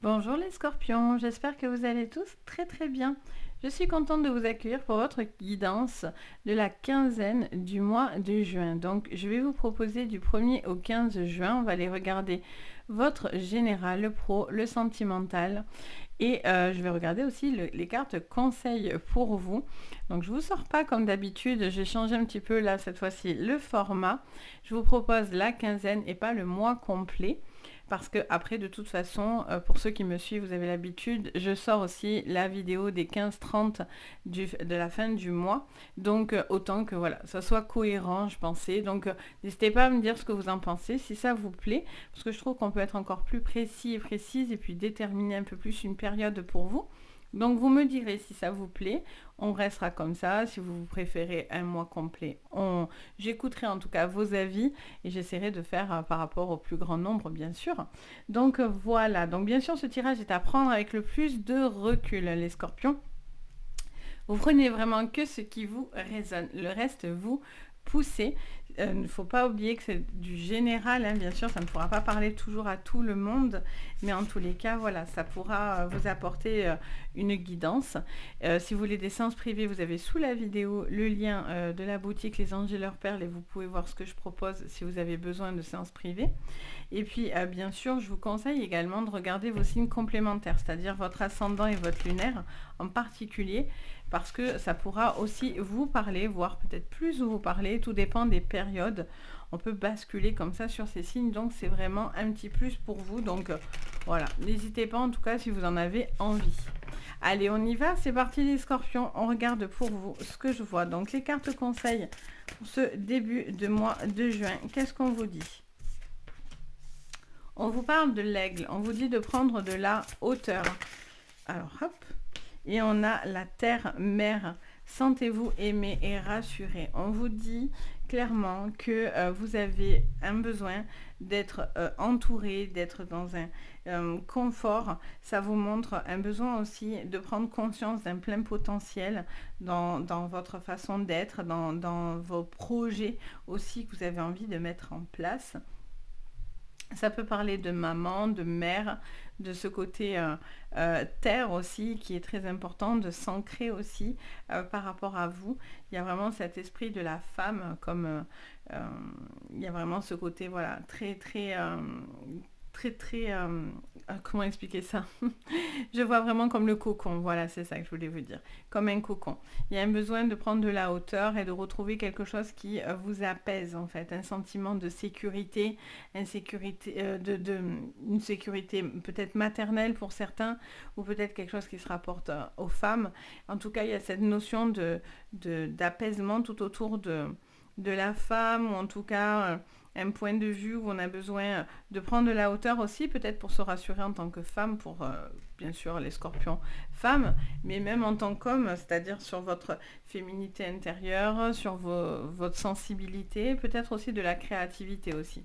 Bonjour les scorpions, j'espère que vous allez tous très bien. Je suis contente de vous accueillir pour votre guidance de la quinzaine du mois de juin. Donc je vais vous proposer du 1er au 15 juin, on va aller regarder votre général, le pro, le sentimental. Et je vais regarder aussi les cartes conseils pour vous. Donc je ne vous sors pas comme d'habitude, j'ai changé un petit peu là cette fois-ci le format. Je vous propose la quinzaine et pas le mois complet. Parce que après, de toute façon, pour ceux qui me suivent, vous avez l'habitude, je sors aussi la vidéo des 15-30 de la fin du mois. Donc, autant que voilà, ça soit cohérent, je pensais. Donc, n'hésitez pas à me dire ce que vous en pensez, si ça vous plaît. Parce que je trouve qu'on peut être encore plus précis et précise et puis déterminer un peu plus une période pour vous. Donc vous me direz si ça vous plaît, on restera comme ça. Si vous préférez un mois complet, j'écouterai en tout cas vos avis et j'essaierai de faire par rapport au plus grand nombre bien sûr. Donc voilà, donc bien sûr ce tirage est à prendre avec le plus de recul les scorpions. Vous prenez vraiment que ce qui vous résonne, le reste vous poussez. Il ne faut pas oublier que c'est du général, hein, bien sûr, ça ne pourra pas parler toujours à tout le monde, mais en tous les cas, voilà, ça pourra vous apporter une guidance. Si vous voulez des séances privées, vous avez sous la vidéo le lien de la boutique Les Anges et leurs perles et vous pouvez voir ce que je propose si vous avez besoin de séances privées. Et puis, bien sûr, je vous conseille également de regarder vos signes complémentaires, c'est-à-dire votre ascendant et votre lunaire en particulier, parce que ça pourra aussi vous parler, voire peut-être plus vous parler, tout dépend des périodes. On peut basculer comme ça sur ces signes, donc c'est vraiment un petit plus pour vous. Donc voilà, n'hésitez pas en tout cas si vous en avez envie. Allez, on y va, c'est parti les scorpions, on regarde pour vous ce que je vois. Donc les cartes conseils pour ce début de mois de juin, qu'est-ce qu'on vous dit ? On vous parle de l'aigle, on vous dit de prendre de la hauteur. Alors hop, et on a la terre-mère. Sentez-vous aimé et rassuré. On vous dit clairement que vous avez un besoin d'être entouré, d'être dans un confort. Ça vous montre un besoin aussi de prendre conscience d'un plein potentiel dans votre façon d'être, dans vos projets aussi que vous avez envie de mettre en place. Ça peut parler de maman, de mère, de ce côté terre aussi qui est très important, de s'ancrer aussi par rapport à vous. Il y a vraiment cet esprit de la femme comme il y a vraiment ce côté voilà très comment expliquer ça. Je vois vraiment comme le cocon, voilà, c'est ça que je voulais vous dire, comme un cocon. Il y a un besoin de prendre de la hauteur et de retrouver quelque chose qui vous apaise en fait, un sentiment de sécurité, une sécurité peut-être maternelle pour certains, ou peut-être quelque chose qui se rapporte aux femmes. En tout cas, il y a cette notion d'apaisement tout autour de la femme, ou en tout cas un point de vue où on a besoin de prendre de la hauteur aussi, peut-être pour se rassurer en tant que femme, pour bien sûr les scorpions femmes, mais même en tant qu'homme, c'est-à-dire sur votre féminité intérieure, sur votre sensibilité, peut-être aussi de la créativité aussi.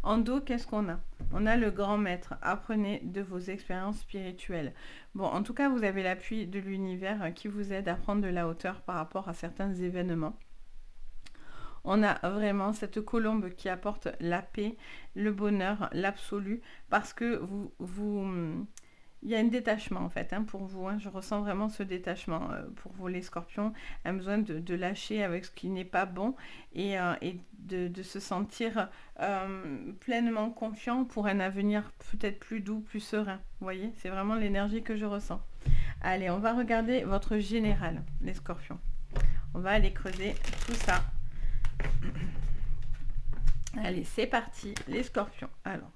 En dos, qu'est-ce qu'on a ? On a le grand maître. Apprenez de vos expériences spirituelles. Bon, en tout cas, vous avez l'appui de l'univers qui vous aide à prendre de la hauteur par rapport à certains événements. On a vraiment cette colombe qui apporte la paix, le bonheur, l'absolu, parce que il y a un détachement en fait pour vous. Je ressens vraiment ce détachement pour vous les scorpions, un besoin de lâcher avec ce qui n'est pas bon et de se sentir pleinement confiant pour un avenir peut-être plus doux, plus serein. Vous voyez, c'est vraiment l'énergie que je ressens. Allez, on va regarder votre général, les scorpions. On va aller creuser tout ça. Allez, c'est parti, les scorpions. Alors,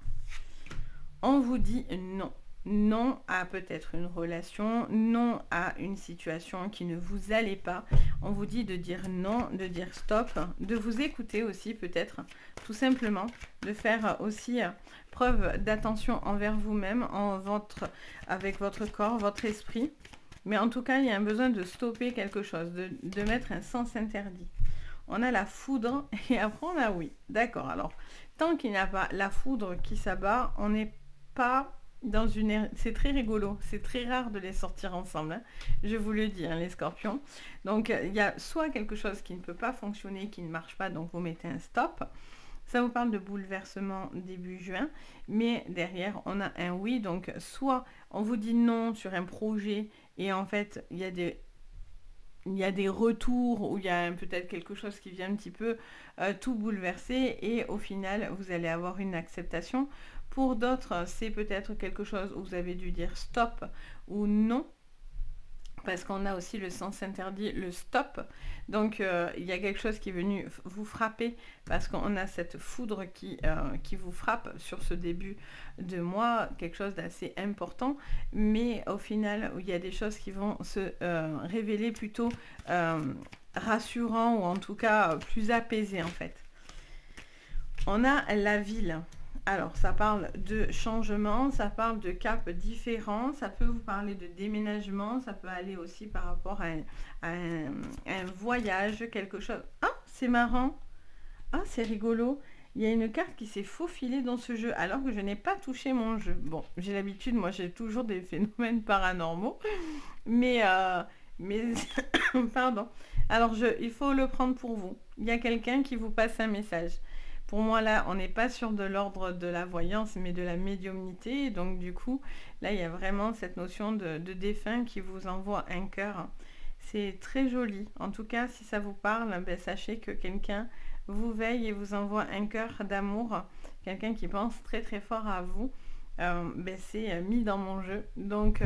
on vous dit non. Non à peut-être une relation, non à une situation qui ne vous allait pas. On vous dit de dire non, de dire stop, de vous écouter aussi peut-être, tout simplement, de faire aussi preuve d'attention envers vous-même, avec votre corps, votre esprit. Mais en tout cas, il y a un besoin de stopper quelque chose, de mettre un sens interdit. On a la foudre et après on a oui. D'accord, alors, tant qu'il n'y a pas la foudre qui s'abat, on n'est pas dans une... C'est très rigolo, c'est très rare de les sortir ensemble, je vous le dis, les scorpions. Donc, il y a soit quelque chose qui ne peut pas fonctionner, qui ne marche pas, donc vous mettez un stop. Ça vous parle de bouleversement début juin, mais derrière, on a un oui. Donc, soit on vous dit non sur un projet et en fait, il y a des retours ou il y a peut-être quelque chose qui vient un petit peu tout bouleverser et au final, vous allez avoir une acceptation. Pour d'autres, c'est peut-être quelque chose où vous avez dû dire stop ou non parce qu'on a aussi le sens interdit, le stop. Donc, il y a quelque chose qui est venu vous frapper parce qu'on a cette foudre qui vous frappe sur ce début de mois, quelque chose d'assez important. Mais au final, il y a des choses qui vont se révéler plutôt rassurants ou en tout cas plus apaisées en fait. On a la ville. Alors, ça parle de changement, ça parle de cap différents, ça peut vous parler de déménagement, ça peut aller aussi par rapport à un voyage, quelque chose. Ah, c'est marrant. Ah, c'est rigolo. Il y a une carte qui s'est faufilée dans ce jeu alors que je n'ai pas touché mon jeu. Bon, j'ai l'habitude, moi j'ai toujours des phénomènes paranormaux, mais pardon. Alors, il faut le prendre pour vous. Il y a quelqu'un qui vous passe un message. Pour moi, là, on n'est pas sur de l'ordre de la voyance, mais de la médiumnité. Donc, du coup, là, il y a vraiment cette notion de défunt qui vous envoie un cœur. C'est très joli. En tout cas, si ça vous parle, ben, sachez que quelqu'un vous veille et vous envoie un cœur d'amour. Quelqu'un qui pense très, très fort à vous. Ben, c'est mis dans mon jeu. Donc,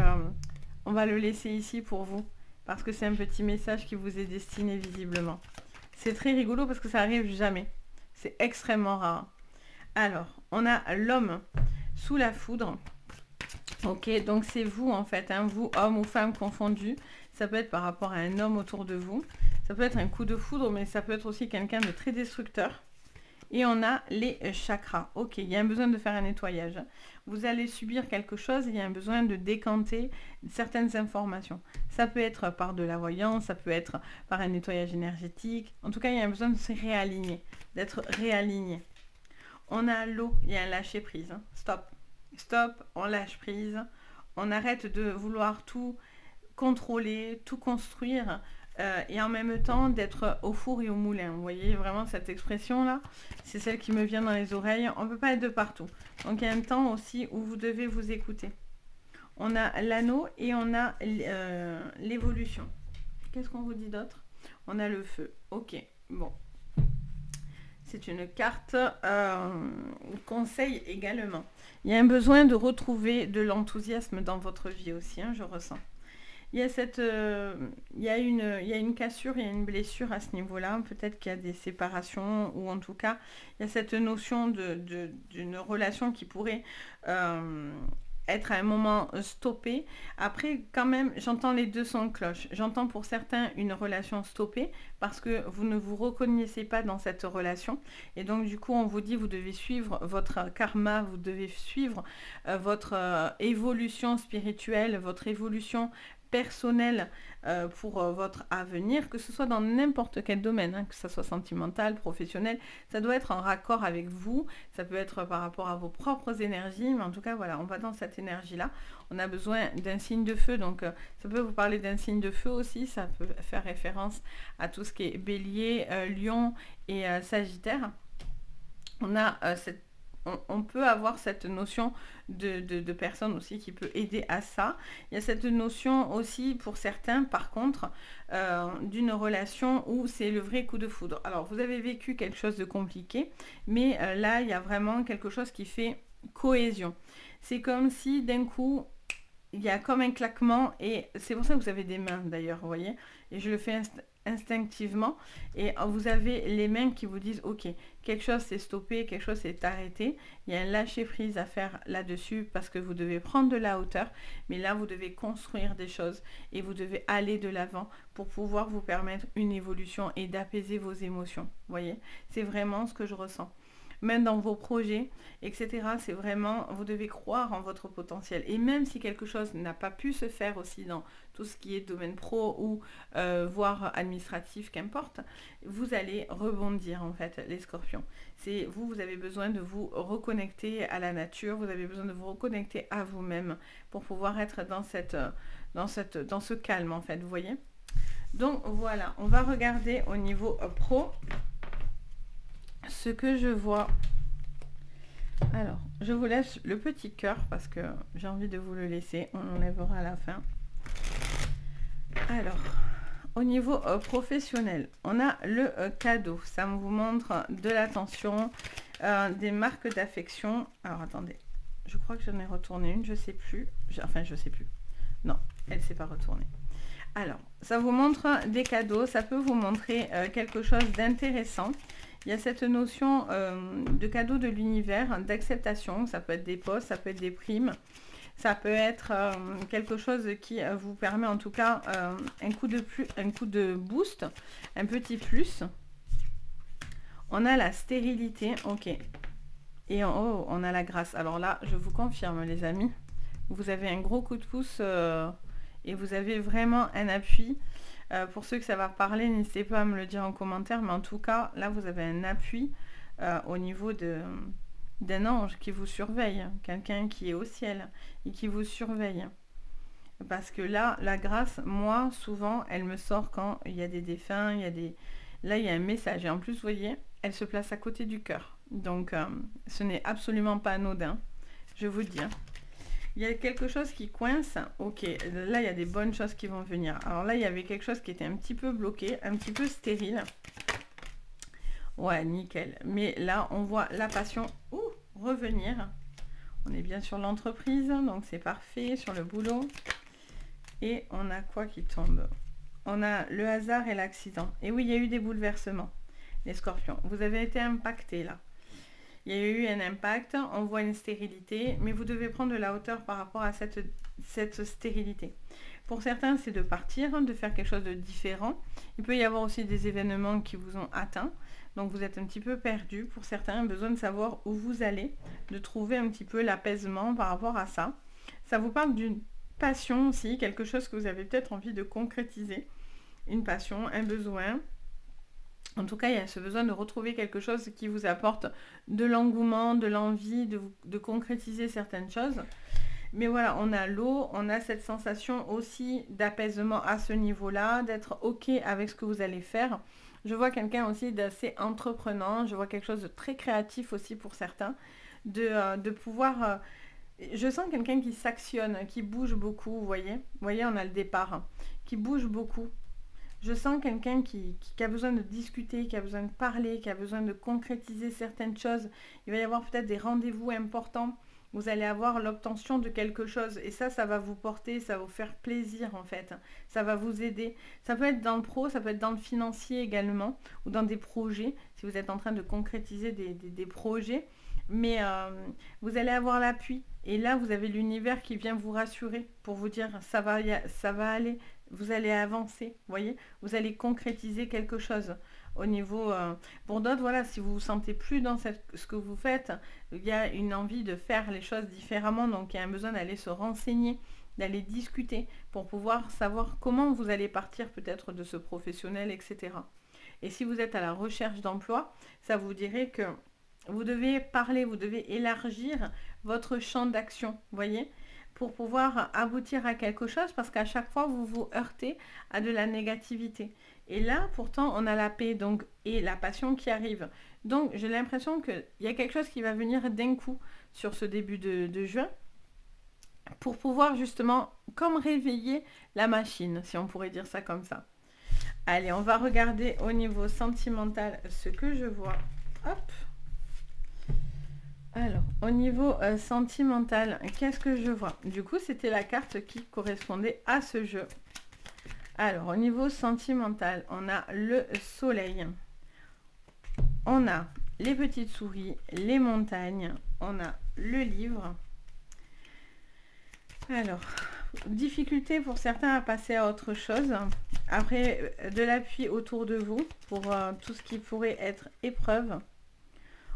on va le laisser ici pour vous. Parce que c'est un petit message qui vous est destiné visiblement. C'est très rigolo parce que ça arrive jamais. C'est extrêmement rare. Alors, on a l'homme sous la foudre. Ok, donc c'est vous en fait, hein, vous, homme ou femme confondu. Ça peut être par rapport à un homme autour de vous. Ça peut être un coup de foudre, mais ça peut être aussi quelqu'un de très destructeur. Et on a les chakras. Ok, il y a un besoin de faire un nettoyage. Vous allez subir quelque chose, il y a un besoin de décanter certaines informations. Ça peut être par de la voyance, ça peut être par un nettoyage énergétique. En tout cas, il y a un besoin de se réaligner, d'être réaligné. On a l'eau, il y a un lâcher prise. Hein. Stop. Stop, on lâche prise. On arrête de vouloir tout contrôler, tout construire. Et en même temps d'être au four et au moulin. Vous voyez vraiment cette expression-là, c'est celle qui me vient dans les oreilles. On ne peut pas être de partout. Donc il y a un temps aussi où vous devez vous écouter. On a l'anneau et on a l'évolution. Qu'est-ce qu'on vous dit d'autre? On a le feu. Ok, bon. C'est une carte conseil également. Il y a un besoin de retrouver de l'enthousiasme dans votre vie aussi, hein, je ressens. Il y a une cassure, il y a une blessure à ce niveau-là. Peut-être qu'il y a des séparations ou en tout cas, il y a cette notion d'une relation qui pourrait être à un moment stoppée. Après, quand même, j'entends les deux sons de cloche. J'entends pour certains une relation stoppée parce que vous ne vous reconnaissez pas dans cette relation. Et donc, du coup, on vous dit, vous devez suivre votre karma, vous devez suivre votre évolution spirituelle, votre évolution personnel pour votre avenir, que ce soit dans n'importe quel domaine, hein, que ce soit sentimental, professionnel, ça doit être en raccord avec vous, ça peut être par rapport à vos propres énergies, mais en tout cas, voilà, on va dans cette énergie-là. On a besoin d'un signe de feu, donc ça peut vous parler d'un signe de feu aussi, ça peut faire référence à tout ce qui est bélier, lion et sagittaire. On a on peut avoir cette notion de personne aussi qui peut aider à ça. Il y a cette notion aussi pour certains, par contre, d'une relation où c'est le vrai coup de foudre. Alors, vous avez vécu quelque chose de compliqué, mais là, il y a vraiment quelque chose qui fait cohésion. C'est comme si d'un coup, il y a comme un claquement et c'est pour ça que vous avez des mains d'ailleurs, vous voyez. Et je le fais instinctivement et vous avez les mains qui vous disent ok, quelque chose s'est stoppé, quelque chose s'est arrêté, il y a un lâcher prise à faire là-dessus parce que vous devez prendre de la hauteur, mais là vous devez construire des choses et vous devez aller de l'avant pour pouvoir vous permettre une évolution et d'apaiser vos émotions, vous voyez, c'est vraiment ce que je ressens. Même dans vos projets, etc. C'est vraiment, vous devez croire en votre potentiel. Et même si quelque chose n'a pas pu se faire aussi dans tout ce qui est domaine pro ou voire administratif, qu'importe, vous allez rebondir en fait, les scorpions. C'est vous avez besoin de vous reconnecter à la nature, vous avez besoin de vous reconnecter à vous-même pour pouvoir être dans ce calme en fait, vous voyez. Donc voilà, on va regarder au niveau pro ce que je vois. Alors, je vous laisse le petit cœur parce que j'ai envie de vous le laisser. On l'enlèvera à la fin. Alors, au niveau professionnel, on a le cadeau. Ça vous montre de l'attention, des marques d'affection. Alors, attendez. Je crois que j'en ai retourné une. Je sais plus. Enfin, je sais plus. Non, elle ne s'est pas retournée. Alors, ça vous montre des cadeaux. Ça peut vous montrer quelque chose d'intéressant. Il y a cette notion de cadeau de l'univers, d'acceptation. Ça peut être des postes, ça peut être des primes. Ça peut être quelque chose qui vous permet en tout cas un coup de boost, un petit plus. On a la stérilité, ok. Et en haut, on a la grâce. Alors là, je vous confirme les amis, vous avez un gros coup de pouce et vous avez vraiment un appui. Pour ceux que ça va parler, n'hésitez pas à me le dire en commentaire. Mais en tout cas, là, vous avez un appui au niveau d'un ange qui vous surveille. Quelqu'un qui est au ciel et qui vous surveille. Parce que là, la grâce, moi, souvent, elle me sort quand il y a des défunts, là, il y a un message. Et en plus, vous voyez, elle se place à côté du cœur. Donc, ce n'est absolument pas anodin, je vous dis. Il y a quelque chose qui coince. Ok, là, il y a des bonnes choses qui vont venir. Alors là, il y avait quelque chose qui était un petit peu bloqué, un petit peu stérile. Ouais, nickel. Mais là, on voit la passion revenir. On est bien sur l'entreprise, donc c'est parfait, sur le boulot. Et on a quoi qui tombe? On a le hasard et l'accident. Et oui, il y a eu des bouleversements, les scorpions. Vous avez été impactés là. Il y a eu un impact, on voit une stérilité, mais vous devez prendre de la hauteur par rapport à cette stérilité. Pour certains, c'est de partir, de faire quelque chose de différent. Il peut y avoir aussi des événements qui vous ont atteint, donc vous êtes un petit peu perdu. Pour certains, besoin de savoir où vous allez, de trouver un petit peu l'apaisement par rapport à ça. Ça vous parle d'une passion aussi, quelque chose que vous avez peut-être envie de concrétiser. Une passion, un besoin. En tout cas, il y a ce besoin de retrouver quelque chose qui vous apporte de l'engouement, de l'envie de concrétiser certaines choses. Mais voilà, on a l'eau, on a cette sensation aussi d'apaisement à ce niveau-là, d'être OK avec ce que vous allez faire. Je vois quelqu'un aussi d'assez entreprenant, je vois quelque chose de très créatif aussi pour certains, de pouvoir... je sens quelqu'un qui s'actionne, qui bouge beaucoup, vous voyez. Vous voyez, on a le départ, qui bouge beaucoup. Je sens quelqu'un qui a besoin de discuter, qui a besoin de parler, qui a besoin de concrétiser certaines choses. Il va y avoir peut-être des rendez-vous importants. Vous allez avoir l'obtention de quelque chose. Et ça va vous porter, ça va vous faire plaisir en fait. Ça va vous aider. Ça peut être dans le pro, ça peut être dans le financier également. Ou dans des projets, si vous êtes en train de concrétiser des projets. Mais vous allez avoir l'appui. Et là, vous avez l'univers qui vient vous rassurer pour vous dire ça va aller. Vous allez avancer, voyez, vous allez concrétiser quelque chose au niveau... pour d'autres, voilà, si vous vous sentez plus dans ce que vous faites, il y a une envie de faire les choses différemment, donc il y a un besoin d'aller se renseigner, d'aller discuter pour pouvoir savoir comment vous allez partir peut-être de ce professionnel, etc. Et si vous êtes à la recherche d'emploi, ça vous dirait que vous devez parler, vous devez élargir votre champ d'action, voyez, pour pouvoir aboutir à quelque chose, parce qu'à chaque fois, vous vous heurtez à de la négativité. Et là, pourtant, on a la paix donc, et la passion qui arrive. Donc, j'ai l'impression qu'il y a quelque chose qui va venir d'un coup sur ce début de juin, pour pouvoir justement, comme réveiller la machine, si on pourrait dire ça comme ça. Allez, on va regarder au niveau sentimental ce que je vois. Hop. Alors, au niveau sentimental, qu'est-ce que je vois? Du coup, c'était la carte qui correspondait à ce jeu. Alors, au niveau sentimental, on a le soleil. On a les petites souris, les montagnes. On a le livre. Alors, difficulté pour certains à passer à autre chose. Après, de l'appui autour de vous pour tout ce qui pourrait être épreuve.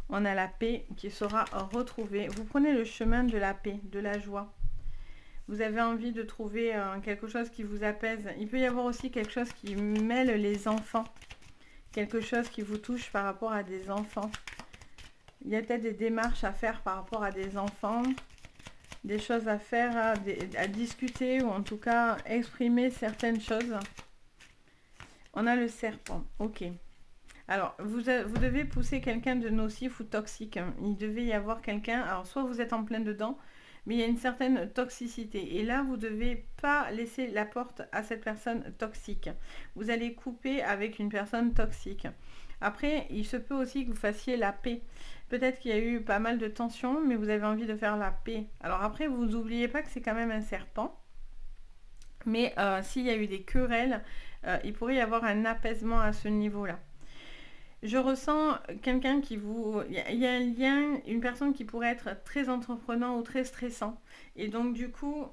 On a la paix qui sera retrouvée. Vous prenez le chemin de la paix, de la joie. Vous avez envie de trouver quelque chose qui vous apaise. Il peut y avoir aussi quelque chose qui mêle les enfants. Quelque chose qui vous touche par rapport à des enfants. Il y a peut-être des démarches à faire par rapport à des enfants. Des choses à faire, à discuter ou en tout cas exprimer certaines choses. On a le serpent. Ok. Alors, vous devez pousser quelqu'un de nocif ou toxique, hein. Il devait y avoir quelqu'un, alors soit vous êtes en plein dedans, mais il y a une certaine toxicité. Et là, vous ne devez pas laisser la porte à cette personne toxique. Vous allez couper avec une personne toxique. Après, il se peut aussi que vous fassiez la paix. Peut-être qu'il y a eu pas mal de tensions, mais vous avez envie de faire la paix. Alors après, vous n'oubliez pas que c'est quand même un serpent. Mais s'il y a eu des querelles, il pourrait y avoir un apaisement à ce niveau-là. Je ressens quelqu'un qui vous... Il y a un lien, une personne qui pourrait être très entreprenant ou très stressant. Et donc du coup,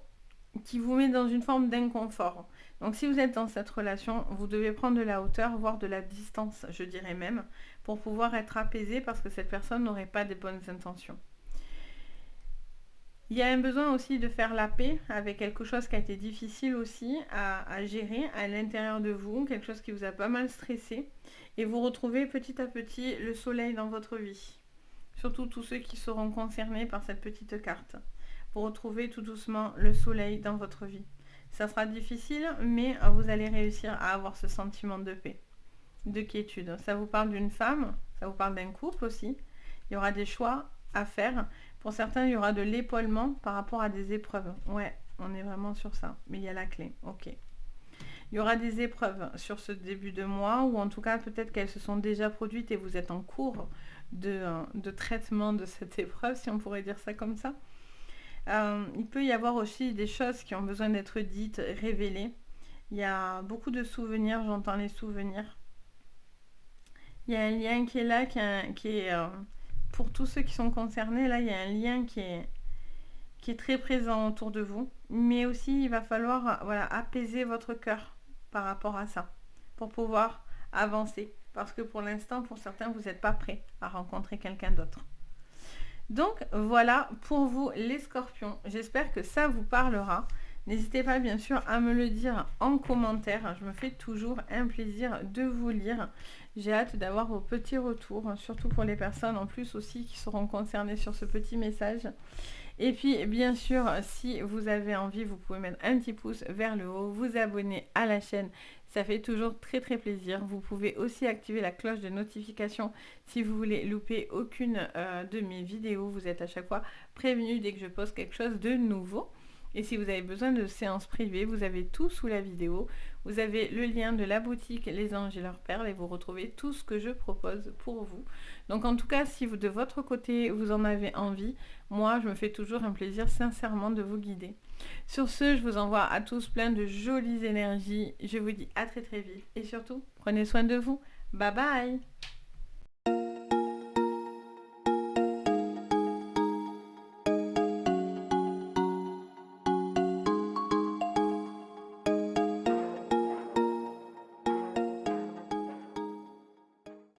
qui vous met dans une forme d'inconfort. Donc si vous êtes dans cette relation, vous devez prendre de la hauteur, voire de la distance, je dirais même, pour pouvoir être apaisé parce que cette personne n'aurait pas des bonnes intentions. Il y a un besoin aussi de faire la paix avec quelque chose qui a été difficile aussi à gérer à l'intérieur de vous, quelque chose qui vous a pas mal stressé, et vous retrouvez petit à petit le soleil dans votre vie. Surtout tous ceux qui seront concernés par cette petite carte. Vous retrouvez tout doucement le soleil dans votre vie. Ça sera difficile, mais vous allez réussir à avoir ce sentiment de paix, de quiétude. Ça vous parle d'une femme, ça vous parle d'un couple aussi. Il y aura des choix à faire. Pour certains, il y aura de l'épaulement par rapport à des épreuves. Ouais, on est vraiment sur ça. Mais il y a la clé. Ok. Il y aura des épreuves sur ce début de mois, ou en tout cas, peut-être qu'elles se sont déjà produites et vous êtes en cours de traitement de cette épreuve, si on pourrait dire ça comme ça. Il peut y avoir aussi des choses qui ont besoin d'être dites, révélées. Il y a beaucoup de souvenirs, j'entends les souvenirs. Il y a un lien qui est là, qui est pour tous ceux qui sont concernés, là, il y a un lien qui est très présent autour de vous. Mais aussi, il va falloir voilà, apaiser votre cœur par rapport à ça, pour pouvoir avancer. Parce que pour l'instant, pour certains, vous n'êtes pas prêts à rencontrer quelqu'un d'autre. Donc voilà pour vous les scorpions. J'espère que ça vous parlera. N'hésitez pas bien sûr à me le dire en commentaire. Je me fais toujours un plaisir de vous lire. J'ai hâte d'avoir vos petits retours, surtout pour les personnes en plus aussi qui seront concernées sur ce petit message. Et puis bien sûr, si vous avez envie, vous pouvez mettre un petit pouce vers le haut, vous abonner à la chaîne. Ça fait toujours très très plaisir. Vous pouvez aussi activer la cloche de notification si vous voulez louper aucune de mes vidéos. Vous êtes à chaque fois prévenu dès que je poste quelque chose de nouveau. Et si vous avez besoin de séances privées, vous avez tout sous la vidéo. Vous avez le lien de la boutique Les Anges et leurs perles et vous retrouvez tout ce que je propose pour vous. Donc en tout cas, si vous de votre côté, vous en avez envie, moi, je me fais toujours un plaisir sincèrement de vous guider. Sur ce, je vous envoie à tous plein de jolies énergies. Je vous dis à très très vite et surtout, prenez soin de vous. Bye bye!